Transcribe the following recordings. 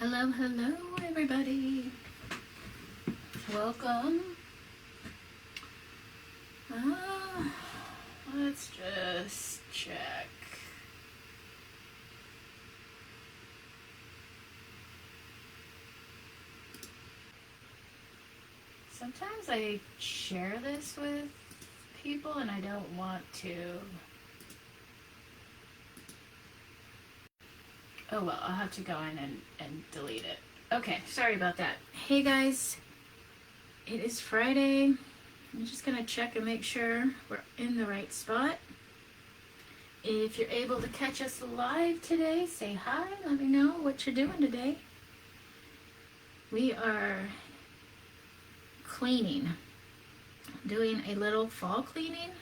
Hello, hello, everybody. Welcome. Let's just check. Sometimes I share this with people and I don't want to. Oh well, I'll have to go in and delete it. Okay, sorry about that. Hey guys, it is Friday. I'm just gonna check and make sure we're in the right spot. If you're able to catch us live today, say hi, let me know what you're doing today. We are cleaning, doing a little fall cleaning.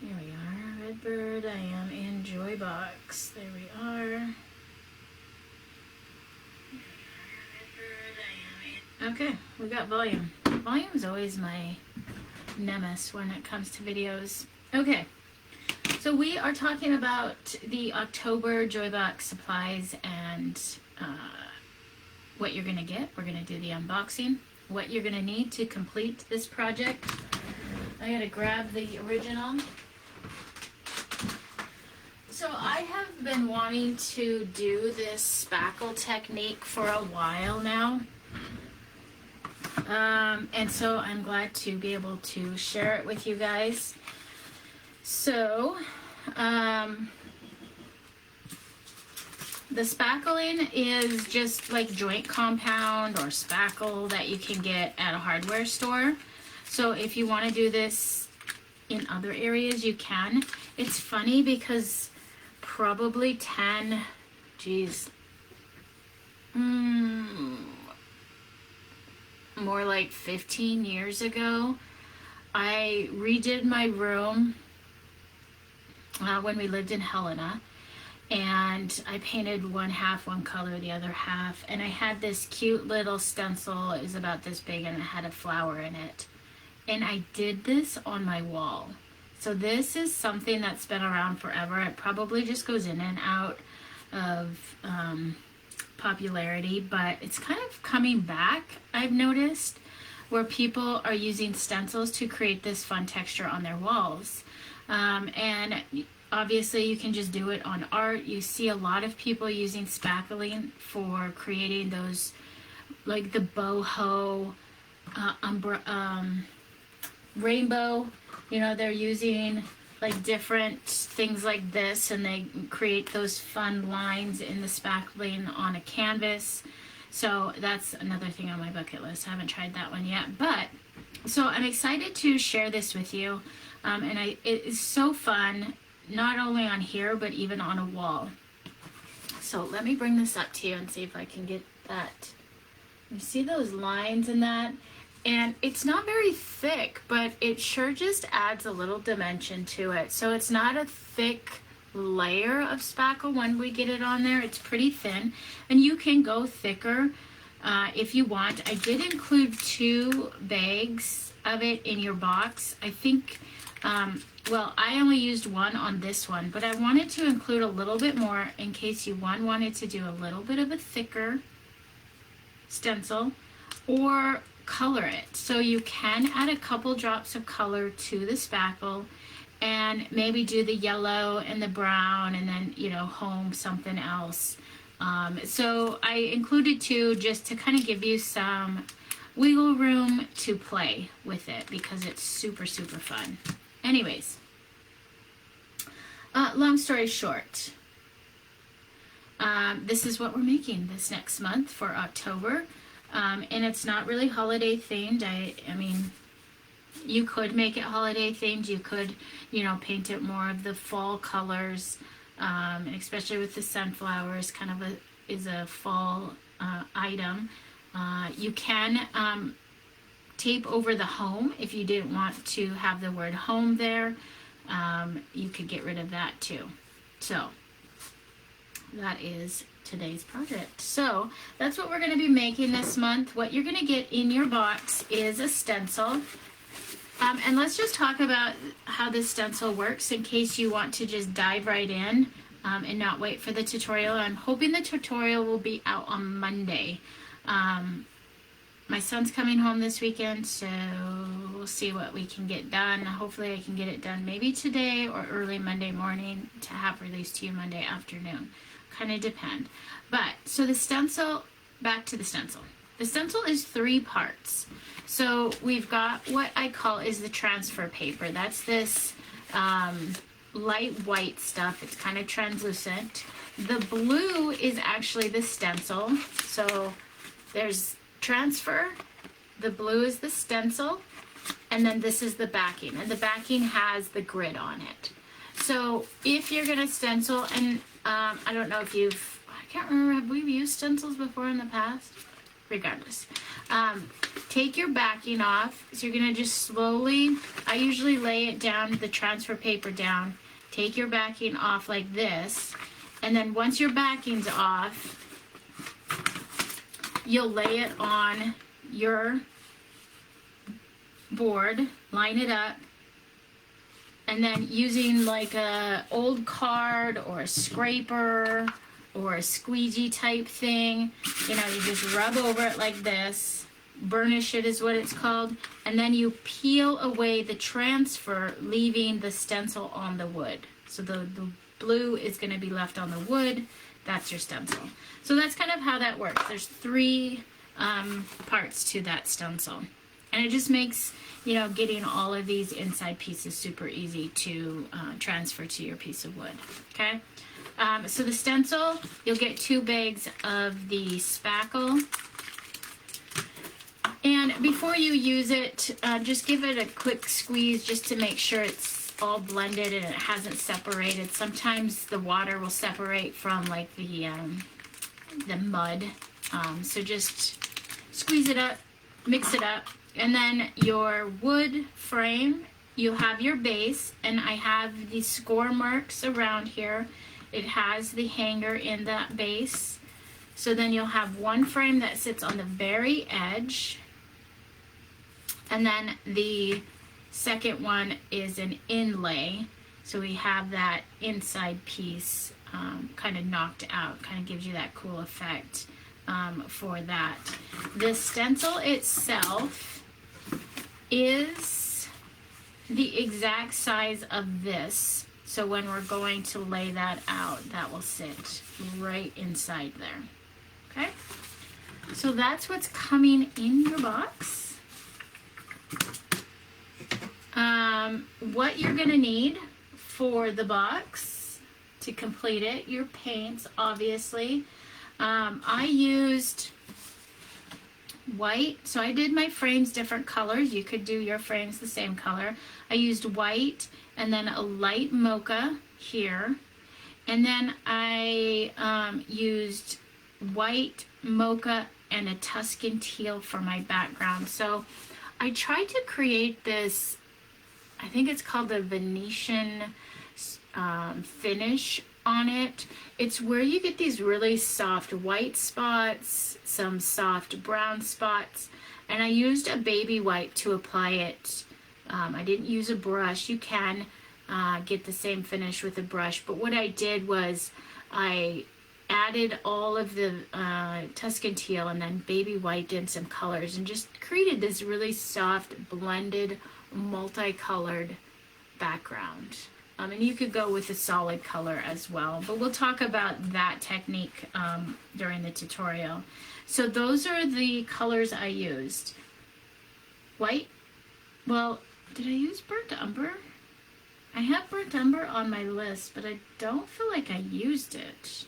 Here we are, Redbird. I am in Joybox. There we are. Okay, we got volume. Volume is always my nemesis when it comes to videos. Okay, so we are talking about the October Joybox supplies and what you're gonna get. We're gonna do the unboxing, what you're gonna need to complete this project. I gotta grab the original. So I have been wanting to do this spackle technique for a while now. And so I'm glad to be able to share it with you guys. So, the spackling is just like joint compound or spackle that you can get at a hardware store. So if you want to do this in other areas, you can. It's funny because probably more like 15 years ago, I redid my room when we lived in Helena, and I painted one half one color, the other half, and I had this cute little stencil. It was about this big and it had a flower in it, and I did this on my wall. So this is something that's been around forever. It probably just goes in and out of popularity, but it's kind of coming back, I've noticed, where people are using stencils to create this fun texture on their walls. And obviously you can just do it on art. You see a lot of people using spackling for creating those, like the boho rainbow. You know, they're using like different things like this, and they create those fun lines in the spackling on a canvas. So that's another thing on my bucket list. I haven't tried that one yet, but so I'm excited to share this with you. And it is so fun, not only on here, but even on a wall. So let me bring this up to you and see if I can get that. You see those lines in that? And it's not very thick, but it sure just adds a little dimension to it. So it's not a thick layer of spackle when we get it on there. It's pretty thin, and you can go thicker if you want. I did include 2 bags of it in your box. I think, well, I only used 1 on this one, but I wanted to include a little bit more in case you wanted to do a little bit of a thicker stencil or color it. So you can add a couple drops of color to the spackle and maybe do the yellow and the brown, and then, you know, home something else. So I included 2 just to kind of give you some wiggle room to play with it, because it's super, super fun. Anyways, long story short, this is what we're making this next month for October. And it's not really holiday themed. I mean, you could make it holiday themed. You could, you know, paint it more of the fall colors, especially with the sunflowers, kind of is a fall item. You can tape over the home if you didn't want to have the word home there. You could get rid of that too. So that is today's project. So that's what we're going to be making this month. What you're going to get in your box is a stencil. And let's just talk about how this stencil works in case you want to just dive right in. and not wait for the tutorial. I'm hoping the tutorial will be out on Monday. My son's coming home this weekend, so we'll see what we can get done. Hopefully I can get it done maybe today or early Monday morning to have released to you Monday afternoon. Kind of depend. But, so the stencil, back to the stencil. The stencil is 3 parts. So we've got what I call is the transfer paper. That's this light white stuff. It's kind of translucent. The blue is actually the stencil. So there's transfer, the blue is the stencil, and then this is the backing. And the backing has the grid on it. So if you're going to stencil, and I don't know if I can't remember, have we used stencils before in the past? Regardless. Take your backing off. So you're going to just slowly, I usually lay it down, the transfer paper down. Take your backing off like this. And then once your backing's off, you'll lay it on your board, line it up, and then using like a old card or a scraper or a squeegee type thing, you just rub over it like this. Burnish it is what it's called. And then you peel away the transfer, leaving the stencil on the wood. So the blue is going to be left on the wood. That's your stencil. So that's kind of how that works. There's 3 parts to that stencil. And it just makes, getting all of these inside pieces super easy to transfer to your piece of wood. Okay? So the stencil, you'll get 2 bags of the spackle. And before you use it, just give it a quick squeeze just to make sure it's all blended and it hasn't separated. Sometimes the water will separate from like the mud. So just squeeze it up, mix it up, and then your wood frame, you have your base, and I have the score marks around here. It has the hanger in that base. So then you'll have one frame that sits on the very edge, and then the second one is an inlay. So we have that inside piece kind of knocked out, kind of gives you that cool effect for that. The stencil itself is the exact size of this. So when we're going to lay that out, that will sit right inside there. Okay? So that's what's coming in your box. What you're going to need for the box to complete it, your paints, obviously. I used white, so I did my frames different colors. You could do your frames the same color. I used white and then a light mocha here. And then I used white, mocha, and a Tuscan teal for my background. So I tried to create this, I think it's called the Venetian finish on it. It's where you get these really soft white spots, some soft brown spots, and I used a baby wipe to apply it. I didn't use a brush. You can get the same finish with a brush, but what I did was I added all of the Tuscan teal and then baby wiped in some colors and just created this really soft blended multicolored background. And you could go with a solid color as well, but we'll talk about that technique during the tutorial. So those are the colors I used. White, well, did I use burnt umber? I have burnt umber on my list, but I don't feel like I used it.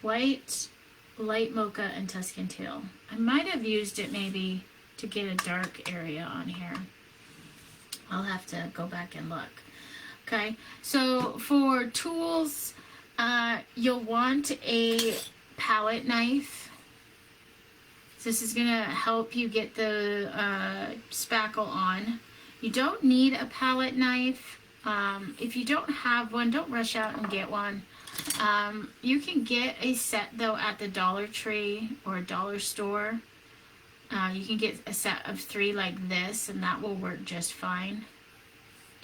White, light mocha, and Tuscan teal. I might have used it maybe to get a dark area on here. I'll have to go back and look. Okay, so for tools, you'll want a palette knife. So this is gonna help you get the spackle on. You don't need a palette knife. If you don't have one, don't rush out and get one. You can get a set though at the Dollar Tree or a dollar store. You can get a set of 3 like this, and that will work just fine.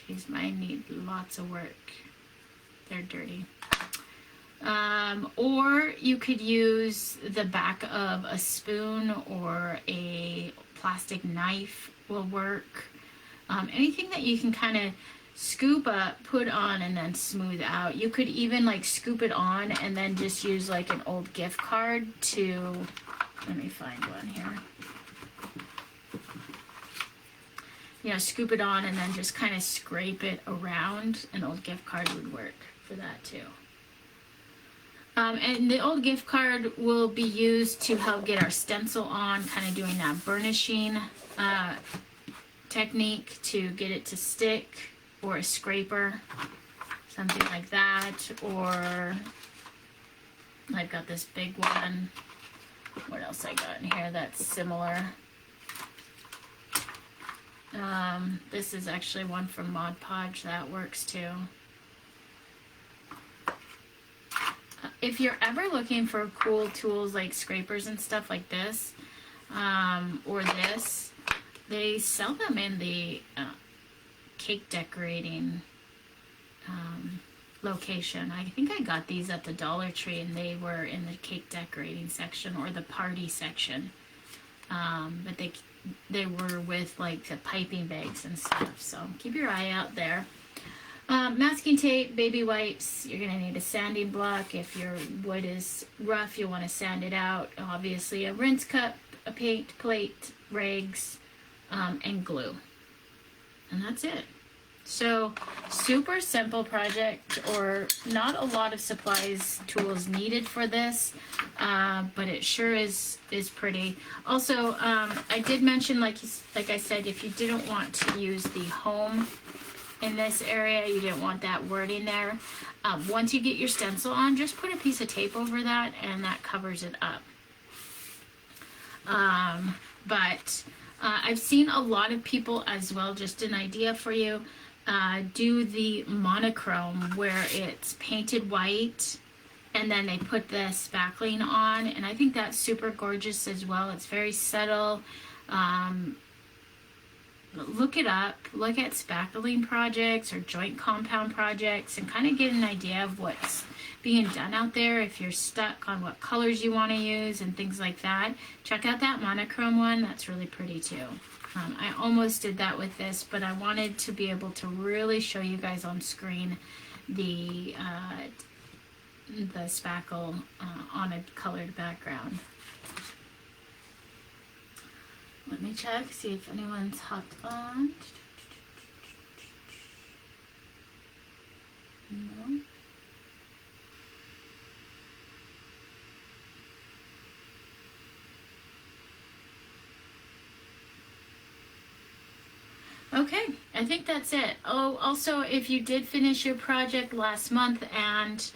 These mine need lots of work. They're dirty. Or you could use the back of a spoon or a plastic knife will work. Anything that you can kind of scoop up, put on, and then smooth out. You could even like scoop it on and then just use like an old gift card to, let me find one here. You know, scoop it on and then just kind of scrape it around. An old gift card would work for that too. And the old gift card will be used to help get our stencil on, kind of doing that burnishing technique to get it to stick, or a scraper, something like that. Or I've got this big one. What else I got in here that's similar? This is actually one from Mod Podge that works too. If you're ever looking for cool tools like scrapers and stuff like this, or this, they sell them in the cake decorating location. I think I got these at the Dollar Tree, and they were in the cake decorating section or the party section. But they were with like the piping bags and stuff, so keep your eye out there. Masking tape, baby wipes. You're gonna need a sanding block. If your wood is rough, you'll want to sand it out. Obviously, a rinse cup, a paint plate, rags, and glue. And that's it. So, super simple project, or not a lot of supplies, tools needed for this, but it sure is pretty. Also, I did mention, like I said, if you didn't want to use the home in this area, you didn't want that wording there, once you get your stencil on, just put a piece of tape over that, and that covers it up. But I've seen a lot of people as well, just an idea for you, do the monochrome where it's painted white and then they put the spackling on, and I think that's super gorgeous as well. It's very subtle. Look it up, look at spackling projects or joint compound projects, and kind of get an idea of what's being done out there. If you're stuck on what colors you want to use and things like that, check out that monochrome one. That's really pretty too. I almost did that with this, but I wanted to be able to really show you guys on screen the spackle on a colored background. Let me check, see if anyone's hopped on. No. Okay, I think that's it. Oh, also, if you did finish your project last month and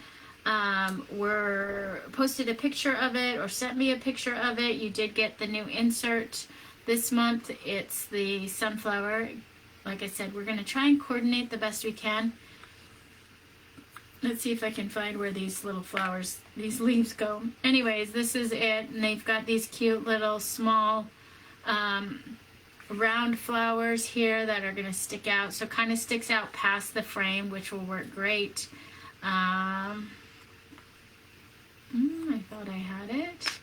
were posted a picture of it or sent me a picture of it, you did get the new insert. This month, it's the sunflower. Like I said, we're going to try and coordinate the best we can. Let's see if I can find where these little flowers, these leaves go. Anyways, this is it. And they've got these cute little small round flowers here that are going to stick out. So it kind of sticks out past the frame, which will work great. I thought I had it.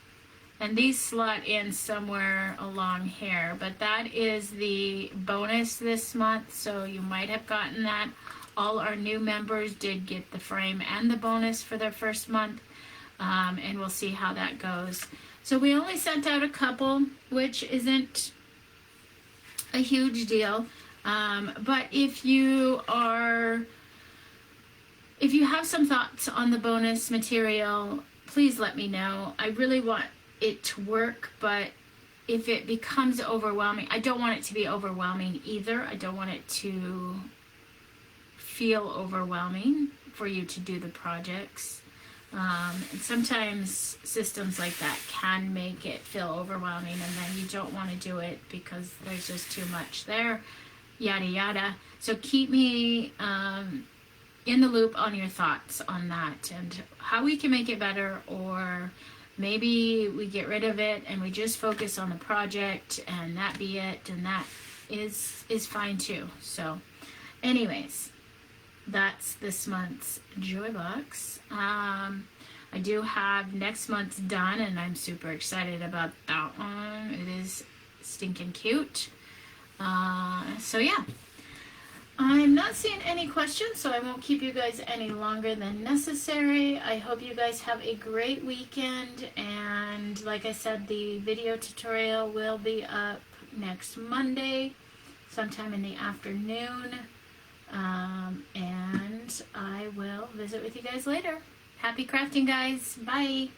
And these slot in somewhere along here, but that is the bonus this month, so you might have gotten that. All our new members did get the frame and the bonus for their first month, and we'll see how that goes. So we only sent out a couple, which isn't a huge deal, but if you have some thoughts on the bonus material, please let me know. I really want it to work, but if it becomes overwhelming, I don't want it to be overwhelming either. I don't want it to feel overwhelming for you to do the projects. And sometimes systems like that can make it feel overwhelming, and then you don't want to do it because there's just too much there, yada yada. So keep me in the loop on your thoughts on that and how we can make it better, or maybe we get rid of it and we just focus on the project and that be it, and that is fine too. So anyways, that's this month's Joy Box. I do have next month's done, and I'm super excited about that one. It is stinking cute. So yeah, I'm not seeing any questions, so I won't keep you guys any longer than necessary. I hope you guys have a great weekend, and like I said, the video tutorial will be up next Monday, sometime in the afternoon, and I will visit with you guys later. Happy crafting, guys. Bye.